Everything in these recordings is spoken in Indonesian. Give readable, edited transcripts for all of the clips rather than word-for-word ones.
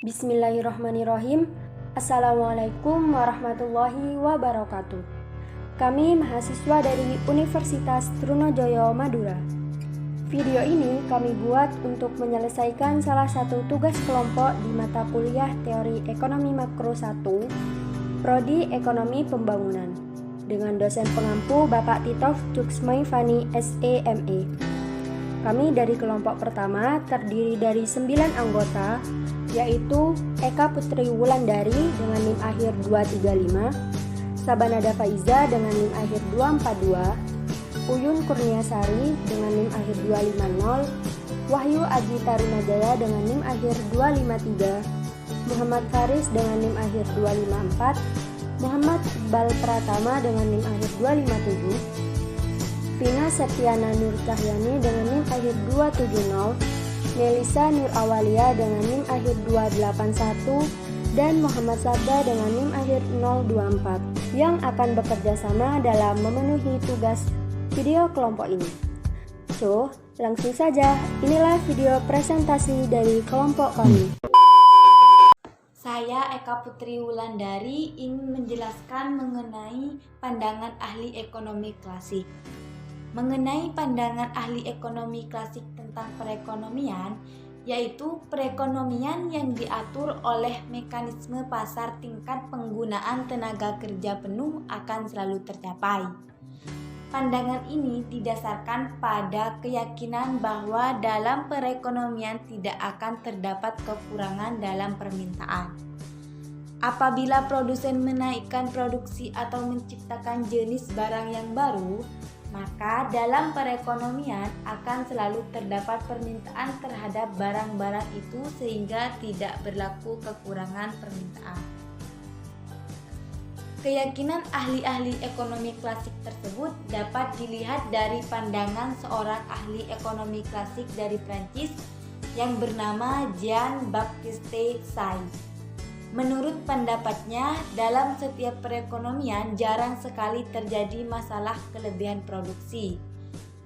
Bismillahirrahmanirrahim. Assalamualaikum warahmatullahi wabarakatuh. Kami mahasiswa dari Universitas Trunojoyo Madura. Video ini kami buat untuk menyelesaikan salah satu tugas kelompok di mata kuliah Teori Ekonomi Makro 1, Prodi Ekonomi Pembangunan, dengan dosen pengampu Bapak Titov Cuksmaifani SEME. Kami dari kelompok pertama terdiri dari 9 anggota, yaitu Eka Putri Wulandari dengan NIM akhir 235, Sabanada Faiza dengan NIM akhir 242, Uyun Kurniasari dengan NIM akhir 250, Wahyu Aji Tarunajaya dengan NIM akhir 253, Muhammad Faris dengan NIM akhir 254, Muhammad Iqbal Pratama dengan NIM akhir 257, Vina Septiana Nur Cahyani dengan NIM akhir 270, Melisa Nur Awalia dengan NIM akhir 281, dan Muhammad Sabda dengan NIM akhir 024 yang akan bekerja sama dalam memenuhi tugas video kelompok ini. So, langsung saja, inilah video presentasi dari kelompok kami. Saya Eka Putri Wulandari ingin menjelaskan mengenai pandangan ahli ekonomi klasik. Mengenai pandangan ahli ekonomi klasik tentang perekonomian, yaitu perekonomian yang diatur oleh mekanisme pasar tingkat penggunaan tenaga kerja penuh akan selalu tercapai. Pandangan ini didasarkan pada keyakinan bahwa dalam perekonomian tidak akan terdapat kekurangan dalam permintaan. Apabila produsen menaikkan produksi atau menciptakan jenis barang yang baru, maka dalam perekonomian akan selalu terdapat permintaan terhadap barang-barang itu sehingga tidak berlaku kekurangan permintaan. Keyakinan ahli-ahli ekonomi klasik tersebut dapat dilihat dari pandangan seorang ahli ekonomi klasik dari Prancis yang bernama Jean-Baptiste Say. Menurut pendapatnya, dalam setiap perekonomian jarang sekali terjadi masalah kelebihan produksi.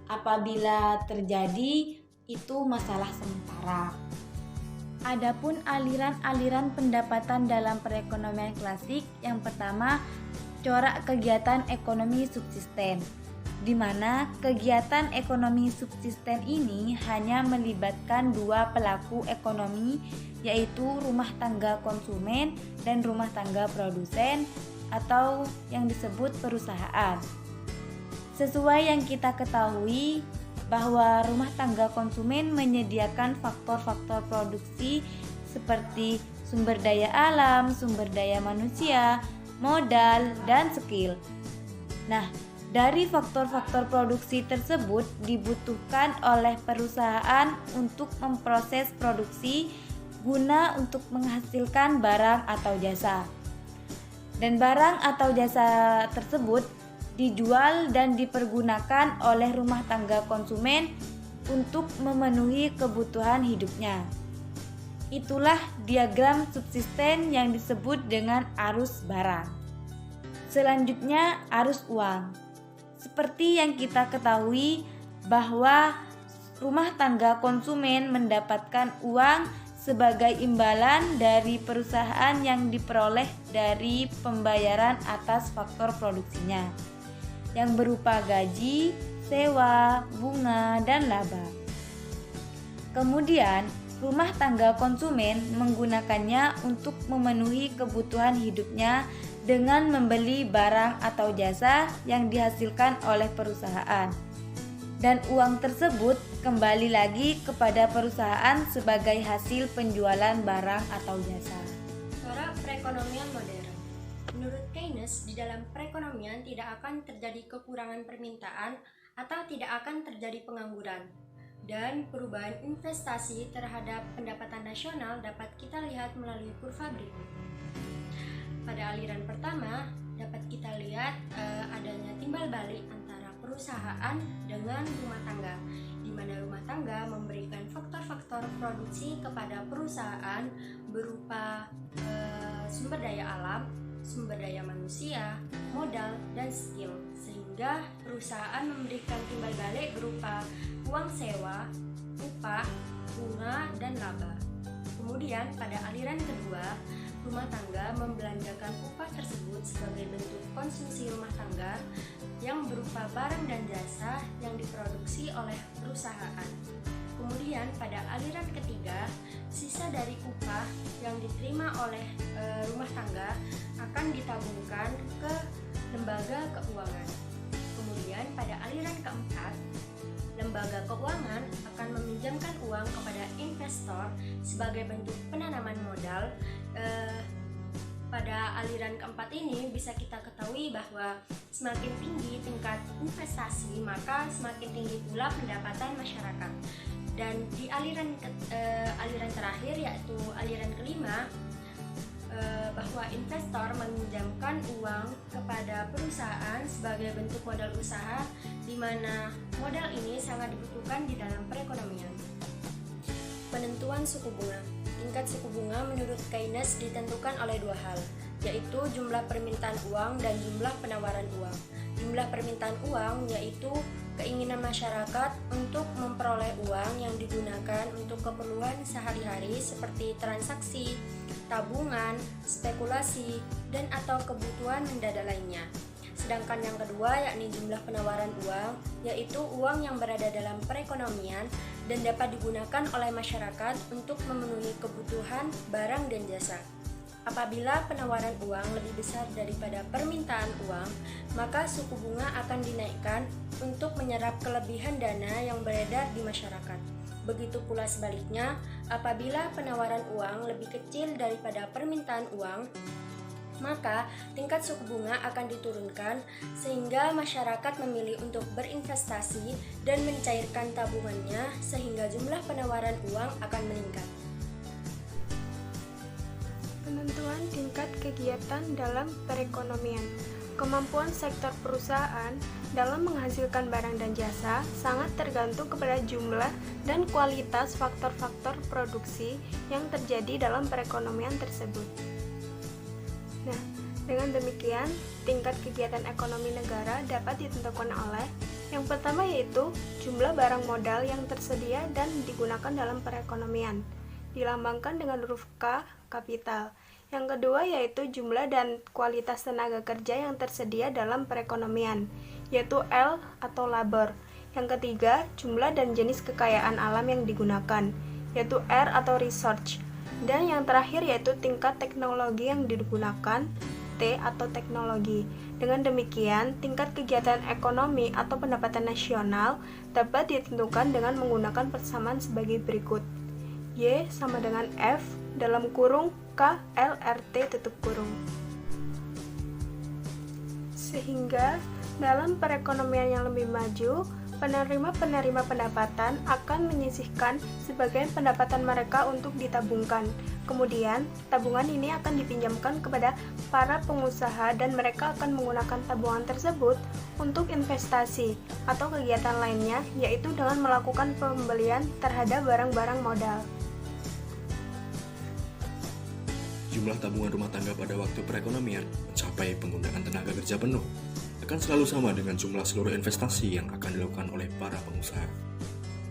Apabila terjadi, itu masalah sementara. Adapun aliran-aliran pendapatan dalam perekonomian klasik, yang pertama, corak kegiatan ekonomi subsisten, di mana kegiatan ekonomi subsisten ini hanya melibatkan dua pelaku ekonomi, yaitu rumah tangga konsumen dan rumah tangga produsen atau yang disebut perusahaan. Sesuai yang kita ketahui bahwa rumah tangga konsumen menyediakan faktor-faktor produksi seperti sumber daya alam, sumber daya manusia, modal, dan skill. Nah, dari faktor-faktor produksi tersebut dibutuhkan oleh perusahaan untuk memproses produksi guna untuk menghasilkan barang atau jasa. Dan barang atau jasa tersebut dijual dan dipergunakan oleh rumah tangga konsumen untuk memenuhi kebutuhan hidupnya. Itulah diagram subsisten yang disebut dengan arus barang. Selanjutnya, arus uang. Seperti yang kita ketahui bahwa rumah tangga konsumen mendapatkan uang sebagai imbalan dari perusahaan yang diperoleh dari pembayaran atas faktor produksinya, yang berupa gaji, sewa, bunga, dan laba. Kemudian, rumah tangga konsumen menggunakannya untuk memenuhi kebutuhan hidupnya dengan membeli barang atau jasa yang dihasilkan oleh perusahaan. Dan uang tersebut kembali lagi kepada perusahaan sebagai hasil penjualan barang atau jasa. Corak perekonomian modern. Menurut Keynes, di dalam perekonomian tidak akan terjadi kekurangan permintaan atau tidak akan terjadi pengangguran. Dan perubahan investasi terhadap pendapatan nasional dapat kita lihat melalui kurva berikut. Pada aliran pertama, dapat kita lihat adanya timbal balik antara perusahaan dengan rumah tangga, di mana rumah tangga memberikan faktor-faktor produksi kepada perusahaan berupa sumber daya alam, sumber daya manusia, modal, dan skill, sehingga perusahaan memberikan timbal balik berupa uang sewa, upah, bunga, dan laba. Kemudian pada aliran kedua, rumah tangga membelanjakan upah tersebut sebagai bentuk konsumsi rumah tangga yang berupa barang dan jasa yang diproduksi oleh perusahaan. Kemudian pada aliran ketiga, sisa dari upah yang diterima oleh rumah tangga akan ditabungkan ke lembaga keuangan. Kemudian pada aliran keempat, lembaga keuangan akan meminjamkan uang kepada investor sebagai bentuk penanaman modal. Pada aliran keempat ini bisa kita ketahui bahwa semakin tinggi tingkat investasi, maka semakin tinggi pula pendapatan masyarakat. Dan di aliran terakhir, yaitu aliran kelima, bahwa investor meminjamkan uang kepada perusahaan sebagai bentuk modal usaha, di mana modal ini sangat dibutuhkan di dalam perekonomian. Penentuan suku bunga. Tingkat suku bunga menurut Keynes ditentukan oleh dua hal, yaitu jumlah permintaan uang dan jumlah penawaran uang. Jumlah permintaan uang yaitu keinginan masyarakat untuk memperoleh uang yang digunakan untuk keperluan sehari-hari seperti transaksi, tabungan, spekulasi, dan atau kebutuhan mendadak lainnya. Sedangkan yang kedua yakni jumlah penawaran uang, yaitu uang yang berada dalam perekonomian dan dapat digunakan oleh masyarakat untuk memenuhi kebutuhan barang dan jasa. Apabila penawaran uang lebih besar daripada permintaan uang, maka suku bunga akan dinaikkan untuk menyerap kelebihan dana yang beredar di masyarakat. Begitu pula sebaliknya, apabila penawaran uang lebih kecil daripada permintaan uang, maka tingkat suku bunga akan diturunkan sehingga masyarakat memilih untuk berinvestasi dan mencairkan tabungannya sehingga jumlah penawaran uang akan meningkat. Penentuan tingkat kegiatan dalam perekonomian. Kemampuan sektor perusahaan dalam menghasilkan barang dan jasa sangat tergantung kepada jumlah dan kualitas faktor-faktor produksi yang terjadi dalam perekonomian tersebut. Nah, dengan demikian, tingkat kegiatan ekonomi negara dapat ditentukan oleh yang pertama yaitu jumlah barang modal yang tersedia dan digunakan dalam perekonomian, dilambangkan dengan huruf K, kapital. Yang kedua yaitu jumlah dan kualitas tenaga kerja yang tersedia dalam perekonomian, yaitu L atau labor. Yang ketiga, jumlah dan jenis kekayaan alam yang digunakan, yaitu R atau research. Dan yang terakhir yaitu tingkat teknologi yang digunakan, T atau teknologi. Dengan demikian, tingkat kegiatan ekonomi atau pendapatan nasional dapat ditentukan dengan menggunakan persamaan sebagai berikut. Y sama dengan F dalam kurung K LRT tutup kurung. Sehingga dalam perekonomian yang lebih maju, penerima-penerima pendapatan akan menyisihkan sebagian pendapatan mereka untuk ditabungkan. Kemudian, tabungan ini akan dipinjamkan kepada para pengusaha dan mereka akan menggunakan tabungan tersebut untuk investasi atau kegiatan lainnya, yaitu dengan melakukan pembelian terhadap barang-barang modal. Jumlah tabungan rumah tangga pada waktu perekonomian mencapai penggunaan tenaga kerja penuh akan selalu sama dengan jumlah seluruh investasi yang akan dilakukan oleh para pengusaha.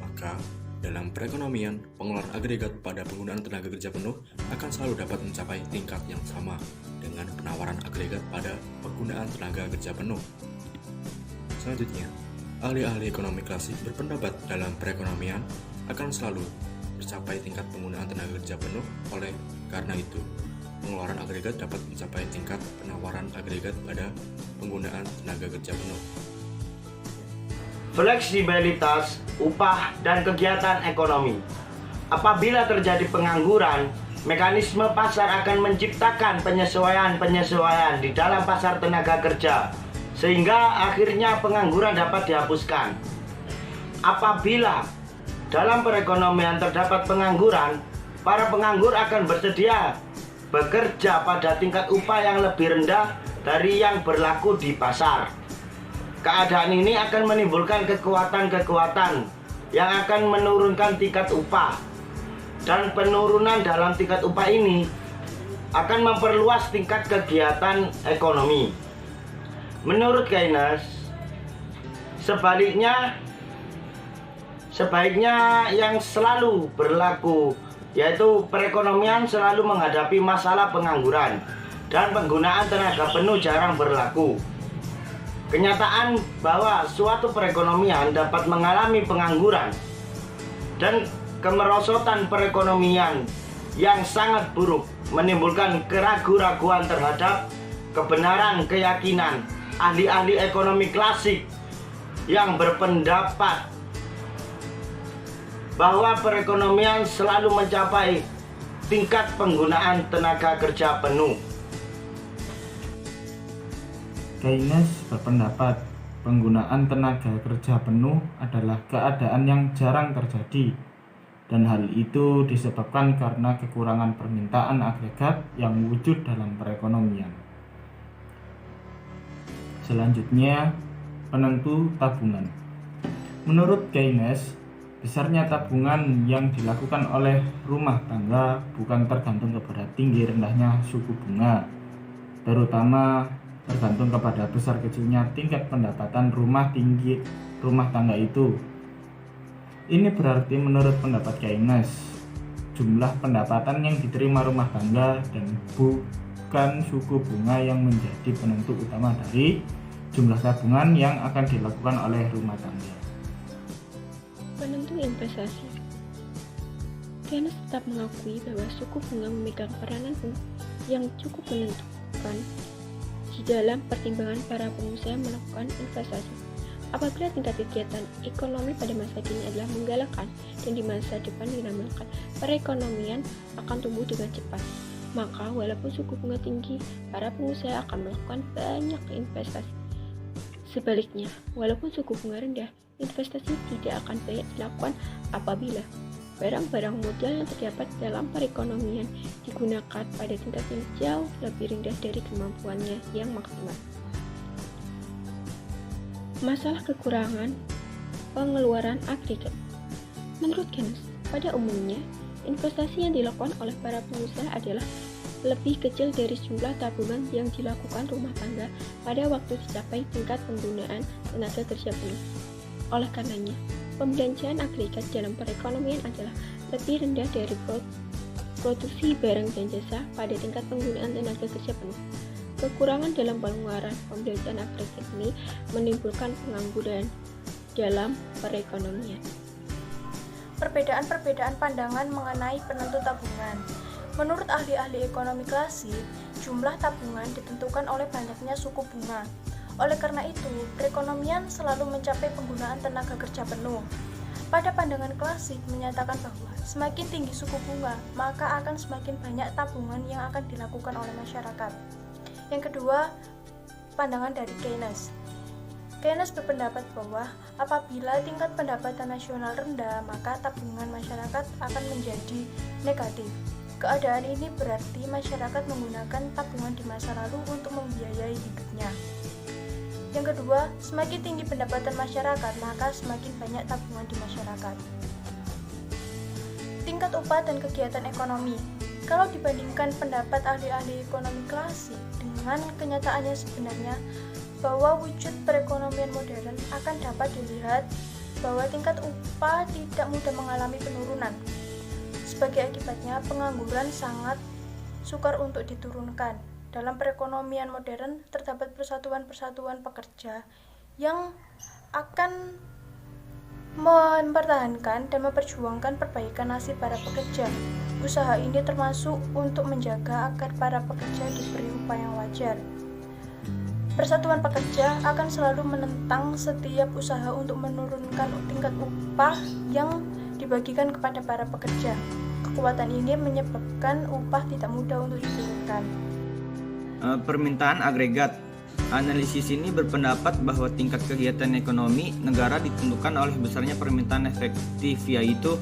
Maka, dalam perekonomian, pengeluaran agregat pada penggunaan tenaga kerja penuh akan selalu dapat mencapai tingkat yang sama dengan penawaran agregat pada penggunaan tenaga kerja penuh. Selanjutnya, ahli-ahli ekonomi klasik berpendapat dalam perekonomian akan selalu mencapai tingkat penggunaan tenaga kerja penuh. Oleh karena itu, pengeluaran agregat dapat mencapai tingkat penawaran agregat pada penggunaan tenaga kerja penuh. Fleksibilitas, upah, dan kegiatan ekonomi. Apabila terjadi pengangguran, mekanisme pasar akan menciptakan penyesuaian-penyesuaian di dalam pasar tenaga kerja, sehingga akhirnya pengangguran dapat dihapuskan. Apabila dalam perekonomian terdapat pengangguran, para penganggur akan bersedia bekerja pada tingkat upah yang lebih rendah dari yang berlaku di pasar. Keadaan ini akan menimbulkan kekuatan-kekuatan yang akan menurunkan tingkat upah. Dan penurunan dalam tingkat upah ini akan memperluas tingkat kegiatan ekonomi. Menurut Keynes, sebaiknya yang selalu berlaku yaitu perekonomian selalu menghadapi masalah pengangguran dan penggunaan tenaga penuh jarang berlaku. Kenyataan bahwa suatu perekonomian dapat mengalami pengangguran dan kemerosotan perekonomian yang sangat buruk menimbulkan keraguan-raguan terhadap kebenaran keyakinan ahli-ahli ekonomi klasik yang berpendapat bahwa perekonomian selalu mencapai tingkat penggunaan tenaga kerja penuh. Keynes berpendapat penggunaan tenaga kerja penuh adalah keadaan yang jarang terjadi, dan hal itu disebabkan karena kekurangan permintaan agregat yang wujud dalam perekonomian. Selanjutnya, penentu tabungan. Menurut Keynes, besarnya tabungan yang dilakukan oleh rumah tangga bukan tergantung kepada tinggi rendahnya suku bunga, terutama tergantung kepada besar kecilnya tingkat pendapatan rumah tangga itu. Ini berarti menurut pendapat Keynes, jumlah pendapatan yang diterima rumah tangga dan bukan suku bunga yang menjadi penentu utama dari jumlah tabungan yang akan dilakukan oleh rumah tangga. Penentu investasi. Keynes tetap mengakui bahwa suku bunga memegang peranan yang cukup menentukan di dalam pertimbangan para pengusaha melakukan investasi. Apabila tingkat kegiatan ekonomi pada masa kini adalah menggalakkan dan di masa depan dinamakan perekonomian akan tumbuh dengan cepat, maka walaupun suku bunga tinggi, para pengusaha akan melakukan banyak investasi. Sebaliknya, walaupun suku bunga rendah, investasi tidak akan banyak dilakukan apabila barang-barang modal yang terdapat dalam perekonomian digunakan pada tingkat yang jauh lebih rendah dari kemampuannya yang maksimal. Masalah kekurangan pengeluaran agregat. Menurut Keynes, pada umumnya, investasi yang dilakukan oleh para pengusaha adalah lebih kecil dari jumlah tabungan yang dilakukan rumah tangga pada waktu dicapai tingkat penggunaan tenaga kerja penuh. Oleh karenanya, pembelanjaan agregat dalam perekonomian adalah lebih rendah dari produksi barang dan jasa pada tingkat penggunaan tenaga kerja penuh. Kekurangan dalam pengeluaran pembelanjaan agregat ini menimbulkan pengangguran dalam perekonomian. Perbedaan-perbedaan pandangan mengenai penentu tabungan. Menurut ahli-ahli ekonomi klasik, jumlah tabungan ditentukan oleh banyaknya suku bunga. Oleh karena itu, perekonomian selalu mencapai penggunaan tenaga kerja penuh. Pada pandangan klasik menyatakan bahwa semakin tinggi suku bunga, maka akan semakin banyak tabungan yang akan dilakukan oleh masyarakat. Yang kedua, pandangan dari Keynes. Keynes berpendapat bahwa apabila tingkat pendapatan nasional rendah, maka tabungan masyarakat akan menjadi negatif. Keadaan ini berarti masyarakat menggunakan tabungan di masa lalu untuk membiayai hidupnya. Yang kedua, semakin tinggi pendapatan masyarakat, maka semakin banyak tabungan di masyarakat. Tingkat upah dan kegiatan ekonomi. Kalau dibandingkan pendapat ahli-ahli ekonomi klasik dengan kenyataannya sebenarnya, bahwa wujud perekonomian modern akan dapat dilihat bahwa tingkat upah tidak mudah mengalami penurunan. Sebagai akibatnya, pengangguran sangat sukar untuk diturunkan. Dalam perekonomian modern terdapat persatuan-persatuan pekerja yang akan mempertahankan dan memperjuangkan perbaikan nasib para pekerja. Usaha ini termasuk untuk menjaga agar para pekerja diberi upah yang wajar. Persatuan pekerja akan selalu menentang setiap usaha untuk menurunkan tingkat upah yang dibagikan kepada para pekerja. Kekuatan ini menyebabkan upah tidak mudah untuk diturunkan. Permintaan agregat. Analisis ini berpendapat bahwa tingkat kegiatan ekonomi negara ditentukan oleh besarnya permintaan efektif, yaitu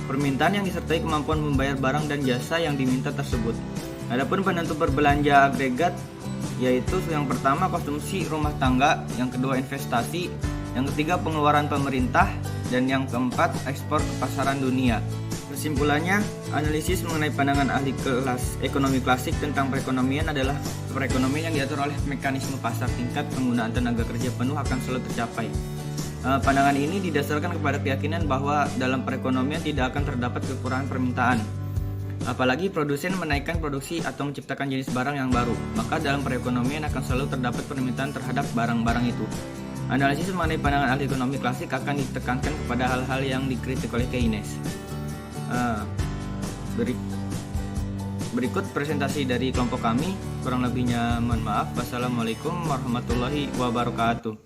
permintaan yang disertai kemampuan membayar barang dan jasa yang diminta tersebut. Adapun penentu berbelanja agregat, yaitu yang pertama konsumsi rumah tangga, yang kedua investasi, yang ketiga pengeluaran pemerintah, dan yang keempat ekspor ke pasaran dunia. Kesimpulannya, analisis mengenai pandangan ahli kelas ekonomi klasik tentang perekonomian adalah perekonomian yang diatur oleh mekanisme pasar tingkat penggunaan tenaga kerja penuh akan selalu tercapai. Pandangan ini didasarkan kepada keyakinan bahwa dalam perekonomian tidak akan terdapat kekurangan permintaan. Apalagi produsen menaikkan produksi atau menciptakan jenis barang yang baru, maka dalam perekonomian akan selalu terdapat permintaan terhadap barang-barang itu. Analisis mengenai pandangan ahli ekonomi klasik akan ditekankan kepada hal-hal yang dikritik oleh Keynes. Berikut presentasi dari kelompok kami, kurang lebihnya mohon maaf. Wassalamualaikum warahmatullahi wabarakatuh.